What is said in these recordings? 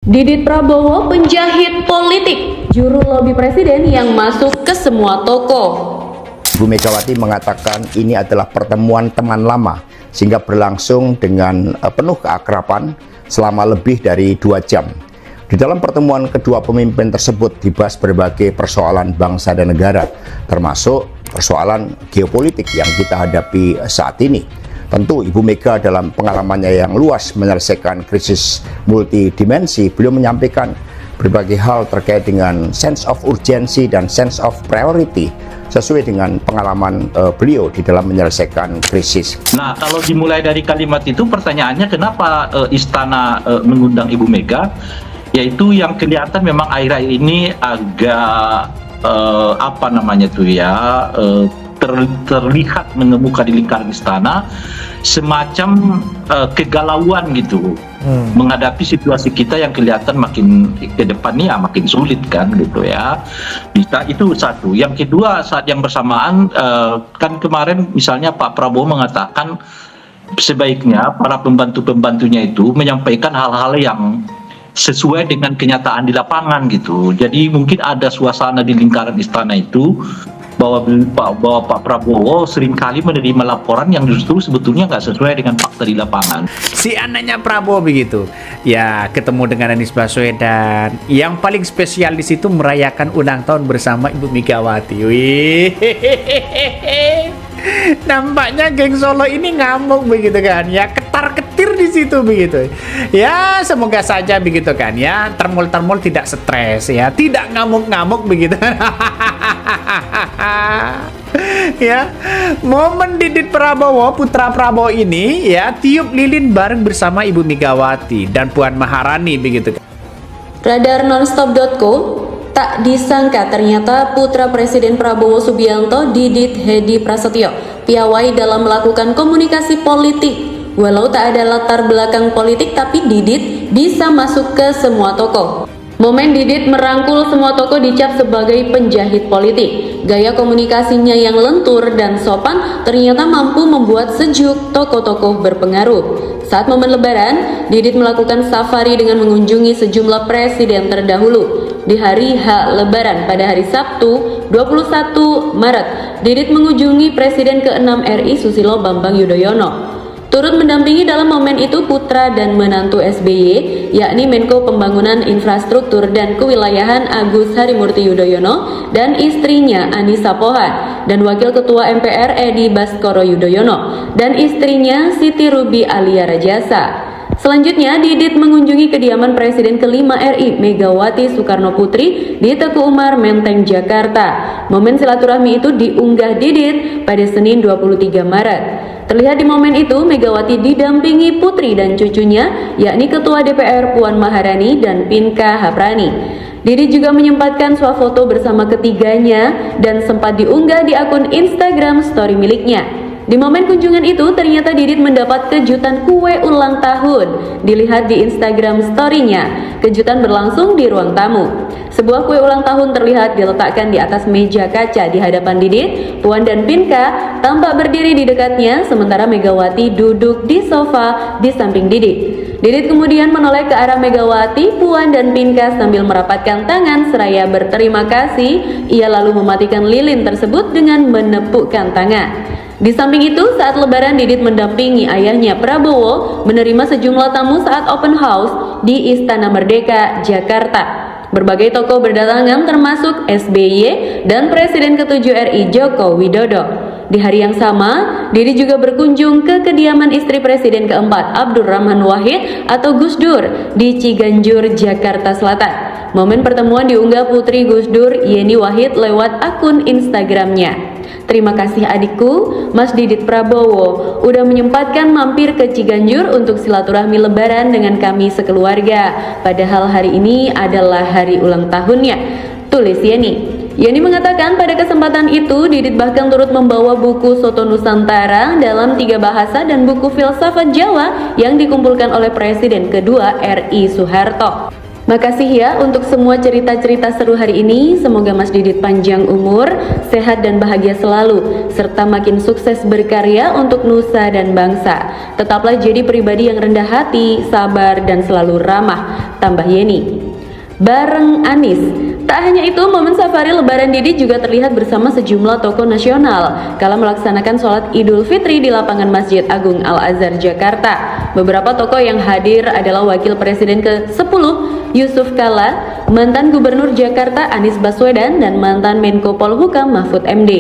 Didit Prabowo penjahit politik, juru lobi presiden yang masuk ke semua toko. Bu Megawati mengatakan ini adalah pertemuan teman lama sehingga berlangsung dengan penuh keakraban selama lebih dari 2 jam. Di dalam pertemuan kedua pemimpin tersebut dibahas berbagai persoalan bangsa dan negara, termasuk persoalan geopolitik yang kita hadapi saat ini. Tentu Ibu Mega dalam pengalamannya yang luas menyelesaikan krisis multidimensi, beliau menyampaikan berbagai hal terkait dengan sense of urgency dan sense of priority sesuai dengan pengalaman beliau di dalam menyelesaikan krisis. Nah, kalau dimulai dari kalimat itu, pertanyaannya kenapa Istana mengundang Ibu Mega? Yaitu yang kelihatan memang akhir-akhir ini agak terlihat mengemuka di lingkaran istana semacam kegalauan gitu menghadapi situasi kita yang kelihatan makin ke depannya makin sulit kan gitu ya. Bisa itu satu. Yang kedua, saat yang bersamaan kan kemarin misalnya Pak Prabowo mengatakan sebaiknya para pembantu-pembantunya itu menyampaikan hal-hal yang sesuai dengan kenyataan di lapangan gitu. Jadi mungkin ada suasana di lingkaran istana itu bahwa Pak Prabowo seringkali menerima laporan yang justru sebetulnya nggak sesuai dengan fakta di lapangan. Si anaknya Prabowo begitu, ya ketemu dengan Anies Baswedan. Yang paling spesial di situ merayakan ulang tahun bersama Ibu Megawati. Wih, nampaknya geng Solo ini ngamuk begitu kan? Ya ketar-ketir di situ begitu. Ya semoga saja begitu kan? Ya termul-termul tidak stres ya, tidak ngamuk-ngamuk begitu. Ya, momen Didit Prabowo, putra Prabowo ini ya tiup lilin bareng bersama Ibu Megawati dan Puan Maharani begitu. Radar nonstop.co, tak disangka ternyata putra Presiden Prabowo Subianto, Didit Hedi Prasetyo, piawai dalam melakukan komunikasi politik. Walau tak ada latar belakang politik, tapi Didit bisa masuk ke semua toko. Momen Didit merangkul semua toko dicap sebagai penjahit politik. Gaya komunikasinya yang lentur dan sopan ternyata mampu membuat sejuk tokoh-tokoh berpengaruh. Saat momen Lebaran, Didit melakukan safari dengan mengunjungi sejumlah presiden terdahulu. Di hari H Lebaran pada hari Sabtu 21 Maret, Didit mengunjungi Presiden ke-6 RI Susilo Bambang Yudhoyono. Turut mendampingi dalam momen itu putra dan menantu SBY, yakni Menko Pembangunan Infrastruktur dan Kewilayahan Agus Harimurti Yudhoyono dan istrinya Anissa Pohan, dan Wakil Ketua MPR Edi Baskoro Yudhoyono dan istrinya Siti Rubi Alia Rajasa. Selanjutnya, Didit mengunjungi kediaman Presiden ke-5 RI Megawati Soekarno Putri di Teguh Umar, Menteng, Jakarta. Momen silaturahmi itu diunggah Didit pada Senin 23 Maret. Terlihat di momen itu, Megawati didampingi putri dan cucunya, yakni Ketua DPR Puan Maharani dan Pinka Haprani. Didit juga menyempatkan swafoto bersama ketiganya dan sempat diunggah di akun Instagram story miliknya. Di momen kunjungan itu, ternyata Didit mendapat kejutan kue ulang tahun. Dilihat di Instagram story-nya, kejutan berlangsung di ruang tamu. Sebuah kue ulang tahun terlihat diletakkan di atas meja kaca di hadapan Didit. Puan dan Pinka tampak berdiri di dekatnya, sementara Megawati duduk di sofa di samping Didit. Didit kemudian menoleh ke arah Megawati, Puan, dan Pinka sambil merapatkan tangan seraya berterima kasih. Ia lalu mematikan lilin tersebut dengan menepukkan tangan. Di samping itu, saat Lebaran Didit mendampingi ayahnya Prabowo menerima sejumlah tamu saat open house di Istana Merdeka, Jakarta. Berbagai tokoh berdatangan termasuk SBY dan Presiden ke-7 RI Joko Widodo. Di hari yang sama, Didit juga berkunjung ke kediaman istri Presiden ke-4 Abdurrahman Wahid atau Gus Dur di Ciganjur, Jakarta Selatan. Momen pertemuan diunggah putri Gus Dur, Yeni Wahid, lewat akun Instagramnya. Terima kasih adikku, Mas Didit Prabowo, udah menyempatkan mampir ke Ciganjur untuk silaturahmi Lebaran dengan kami sekeluarga. Padahal hari ini adalah hari ulang tahunnya, tulis Yeni. Yeni mengatakan pada kesempatan itu Didit bahkan turut membawa buku Soto Nusantara dalam 3 bahasa dan buku filsafat Jawa yang dikumpulkan oleh Presiden kedua RI Soeharto. Makasih ya untuk semua cerita-cerita seru hari ini. Semoga Mas Didit panjang umur, sehat dan bahagia selalu, serta makin sukses berkarya untuk nusa dan bangsa. Tetaplah jadi pribadi yang rendah hati, sabar dan selalu ramah. Tambah Yeni. Bareng Anis. Tak hanya itu, momen safari Lebaran Didit juga terlihat bersama sejumlah tokoh nasional kala melaksanakan sholat Idul Fitri di lapangan Masjid Agung Al-Azhar, Jakarta. Beberapa tokoh yang hadir adalah Wakil Presiden ke-10 Yusuf Kala, mantan Gubernur Jakarta Anies Baswedan, dan mantan Menko Polhukam Mahfud MD.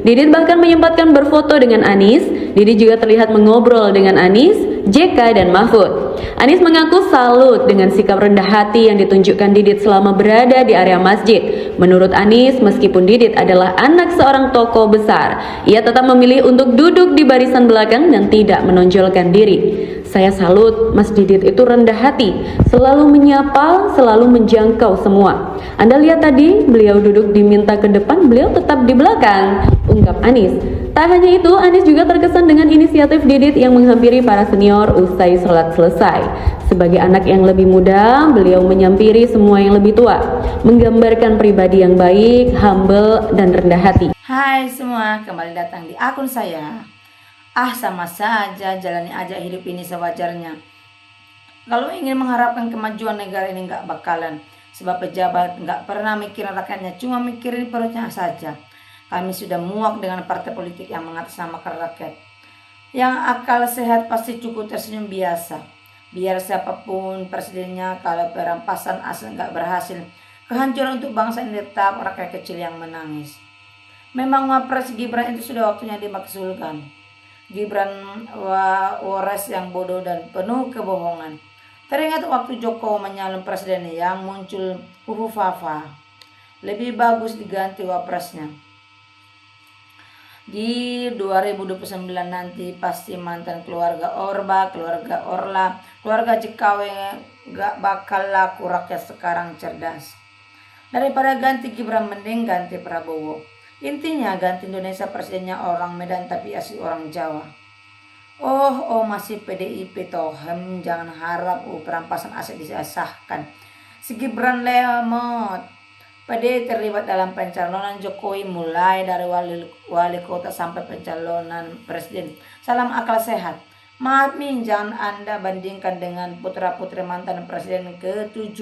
Didit bahkan menyempatkan berfoto dengan Anies. Didit juga terlihat mengobrol dengan Anies, JK, dan Mahfud. Anies mengaku salut dengan sikap rendah hati yang ditunjukkan Didit selama berada di area masjid. Menurut Anies, meskipun Didit adalah anak seorang tokoh besar, ia tetap memilih untuk duduk di barisan belakang dan tidak menonjolkan diri. Saya salut, Mas Didit itu rendah hati, selalu menyapa, selalu menjangkau semua. Anda lihat tadi, beliau duduk diminta ke depan, beliau tetap di belakang, ungkap Anies. Tak hanya itu, Anies juga terkesan dengan inisiatif Didit yang menghampiri para senior usai sholat selesai. Sebagai anak yang lebih muda, beliau menyampiri semua yang lebih tua, menggambarkan pribadi yang baik, humble, dan rendah hati. Hai semua, kembali datang di akun saya. Sama saja, jalani aja hidup ini sewajarnya. Kalau ingin mengharapkan kemajuan negara ini nggak bakalan. Sebab pejabat nggak pernah mikirin rakyatnya, cuma mikirin perutnya saja. Kami sudah muak dengan partai politik yang mengatasnamakan rakyat. Yang akal sehat pasti cukup tersenyum biasa. Biar siapapun presidennya, kalau perampasan aset nggak berhasil, kehancuran untuk bangsa ini tetap rakyat kecil yang menangis. Memang Wapres Gibran itu sudah waktunya dimakzulkan. Gibran waras yang bodoh dan penuh kebohongan. Teringat waktu Jokowi menyalon presiden yang muncul Fafa. Lebih bagus diganti wapresnya. Di 2029 nanti pasti mantan keluarga Orba, keluarga Orla, keluarga Jekawe gak bakal laku, rakyat sekarang cerdas. Daripada ganti Gibran mending ganti Prabowo. Intinya ganti Indonesia presidennya orang Medan tapi asli orang Jawa. Masih PDIP tohem, jangan harap perampasan aset disahkan. Si Gibran lemot. PD terlibat dalam pencalonan Jokowi mulai dari wali kota sampai pencalonan presiden. Salam akal sehat. Maaf Min, jangan Anda bandingkan dengan putra-putri mantan presiden ke-7.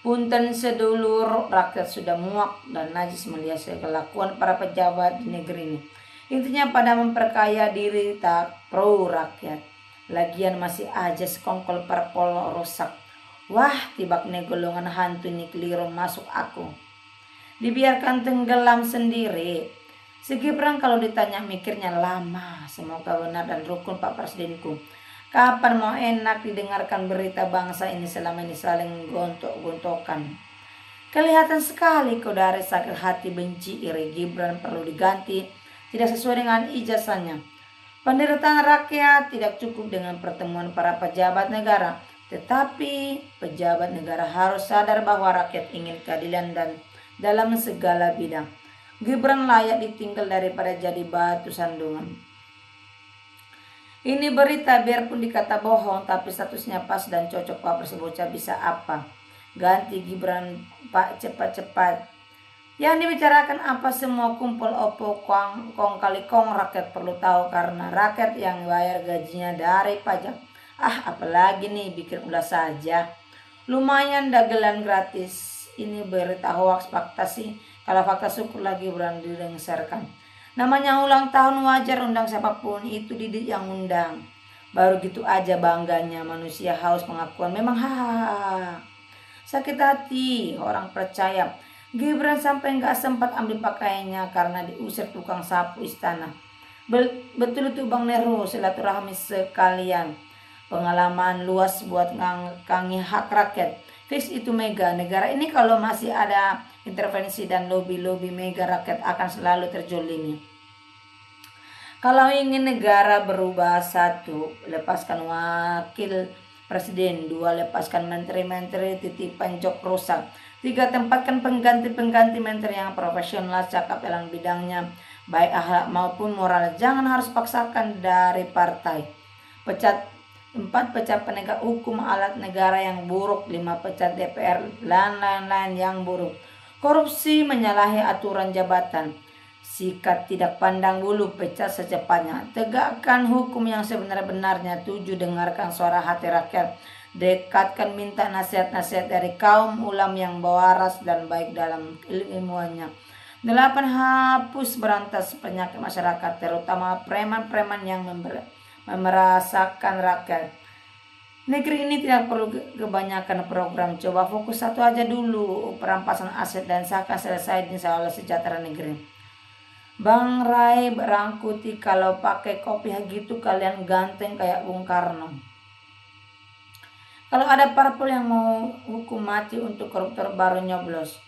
Punten sedulur, rakyat sudah muak dan najis melihat kelakuan para pejabat di negeri ini. Intinya pada memperkaya diri tak pro rakyat. Lagian masih aja sekongkol parpol rusak. Wah, tibaknya golongan hantu ini keliru masuk aku. Dibiarkan tenggelam sendiri. Si Gibran kalau ditanya mikirnya lama. Semoga benar dan rukun Pak Presidenku. Kapan mau enak didengarkan berita bangsa ini selama ini saling gontok-gontokan. Kelihatan sekali kau dari sakit hati benci iri. Gibran perlu diganti, tidak sesuai dengan ijazahnya. Penderitaan rakyat tidak cukup dengan pertemuan para pejabat negara. Tetapi pejabat negara harus sadar bahwa rakyat ingin keadilan dan dalam segala bidang. Gibran layak ditinggal daripada jadi batu sandungan. Ini berita biarpun dikata bohong tapi statusnya pas dan cocok Pak Persebocah bisa apa. Ganti Gibran Pak cepat-cepat. Yang dibicarakan apa semua kumpul opo kong kali kong rakyat perlu tahu karena rakyat yang bayar gajinya dari pajak. Apalagi nih bikin ulah saja. Lumayan dagelan gratis. Ini berita hoax fakta sih. Kalau fakta syukur lagi berani didengarkan. Namanya ulang tahun wajar undang siapapun itu Didit yang undang. Baru gitu aja bangganya manusia haus pengakuan memang sakit hati orang percaya. Gibran sampai nggak sempat ambil pakaiannya karena diusir tukang sapu istana. Betul itu Bang Nero silaturahmi sekalian. Pengalaman luas buat ngangkangi hak rakyat. Fix itu mega negara ini kalau masih ada intervensi dan lobby-lobby mega rakyat akan selalu terjolimi. Kalau ingin negara berubah, 1. Lepaskan wakil presiden, 2. Lepaskan menteri-menteri titipan jok rusak, 3. Tempatkan pengganti-pengganti menteri yang profesional cakap dalam bidangnya, baik akhlak maupun moral. Jangan harus paksakan dari partai. 4 pecat penegak hukum alat negara yang buruk, 5 pecat DPR, dan lain-lain yang buruk. Korupsi, menyalahi aturan jabatan, sikat tidak pandang bulu, pecat secepatnya. Tegakkan hukum yang sebenar-benarnya. 7. Dengarkan suara hati rakyat. Dekatkan minta nasihat-nasihat dari kaum ulama yang waras dan baik dalam ilmuannya. 8. Hapus berantas penyakit masyarakat, terutama preman-preman yang memerasakan rakyat. Negeri ini tidak perlu kebanyakan program, coba fokus satu aja dulu, perampasan aset dan sahkan selesai, insya Allah sejahtera negeri. Bang Rai berangkuti, kalau pakai kopi gitu kalian ganteng kayak Bung Karno. Kalau ada parpol yang mau hukum mati untuk koruptor baru nyoblos.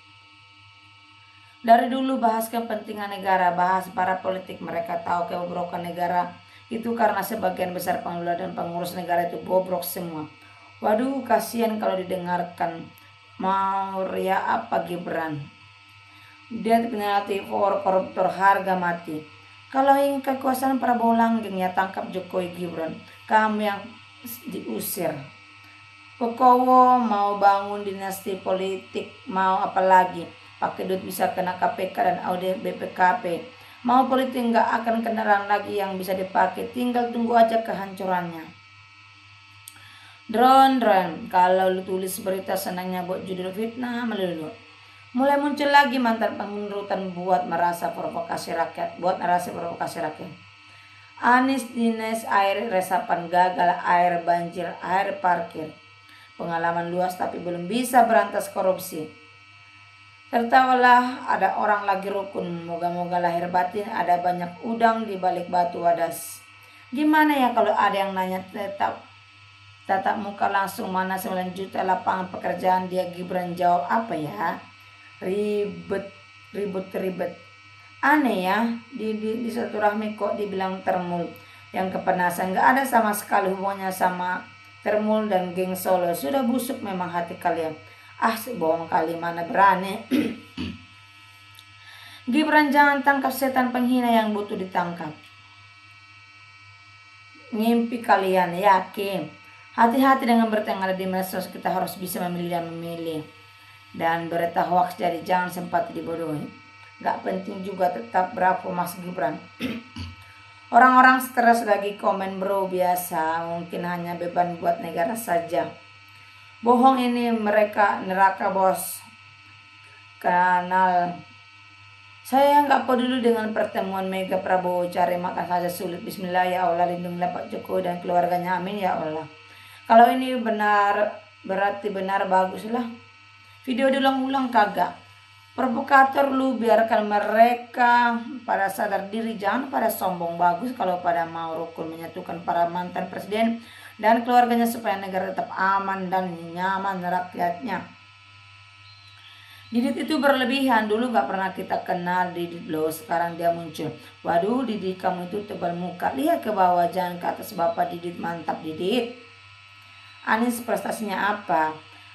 Dari dulu bahas kepentingan negara, bahas para politik, mereka tahu kebobrokan negara itu karena sebagian besar pengelola dan pengurus negara itu bobrok semua. Waduh, kasihan kalau didengarkan. Mau ria apa Gibran? Dia penalti for koruptor harga mati. Kalau ingin kekuasaan Prabowo langgeng, ya tangkap Jokowi Gibran. Kamu yang diusir. Pekowo mau bangun dinasti politik, mau apa lagi? Pakai duit bisa kena KPK dan audit BPKP. Mau politik nggak akan kendaraan lagi yang bisa dipakai, tinggal tunggu aja kehancurannya. Drone, kalau lu tulis berita senangnya buat judul fitnah melulu. Mulai muncul lagi mantan pengurutan buat narasi provokasi rakyat. Anies dinas air resapan gagal, air banjir, air parkir. Pengalaman luas tapi belum bisa berantas korupsi. Tertawalah, ada orang lagi rukun, moga-moga lahir batin ada banyak udang di balik batu wadas. Gimana ya kalau ada yang nanya tatap muka langsung, mana 9 juta lapangan pekerjaan, dia Gibran jawab apa ya? Ribet. Aneh ya, di silaturahmi kok dibilang termul. Yang kepanasan, gak ada sama sekali hubungannya sama termul dan geng Solo. Sudah busuk memang hati kalian. Bohong kali, mana berani. Gibran jangan tangkap setan penghina yang butuh ditangkap. Ngimpi kalian, yakin. Hati-hati dengan berita yang ada di medsos, kita harus bisa memilih dan memilih. Dan berita hoax jadi jangan sempat dibodohi. Gak penting juga, tetap bravo Mas Gibran. Orang-orang stres lagi komen bro, biasa, mungkin hanya beban buat negara saja. Bohong ini mereka neraka bos. Kanal. Saya nggak peduli dengan pertemuan Mega Prabowo, cari makan saja sulit. Bismillah ya Allah, lindungilah Pak Jokowi dan keluarganya, amin ya Allah. Kalau ini benar, berarti benar, baguslah. Video diulang-ulang kagak. Provokator lu, biarkan mereka pada sadar diri, jangan pada sombong. Bagus kalau pada mau rukun, menyatukan para mantan presiden dan keluarganya supaya negara tetap aman dan nyaman rakyatnya. Didit itu berlebihan, dulu gak pernah kita kenal Didit loh, sekarang dia muncul. Waduh, Didit kamu itu tebal muka, lihat ke bawah, jangan ke atas. Bapak Didit, mantap Didit. Anies prestasinya apa?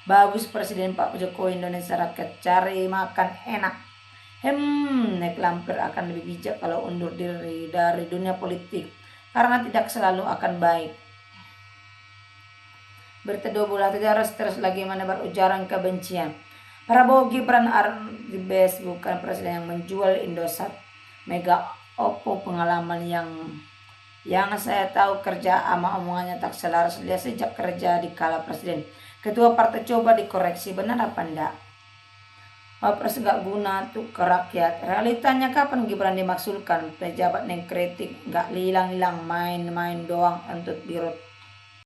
Bagus Presiden Pak Jokowi, Indonesia rakyat cari makan enak. Naik lampir akan lebih bijak kalau undur diri dari dunia politik, karena tidak selalu akan baik. Berita 2 bulan tidak harus terus lagi menebar ujaran kebencian. Prabowo Gibran are the best, bukan presiden yang menjual Indosat. Mega Oppo pengalaman yang saya tahu kerja ama omongannya tak selaras dia sejak kerja di kala presiden. Ketua partai coba dikoreksi, benar apa enggak? Wapres gak guna tuh ke rakyat. Realitanya kapan Gibran dimaksudkan? Pejabat yang kritik gak hilang-hilang, main-main doang untuk birut.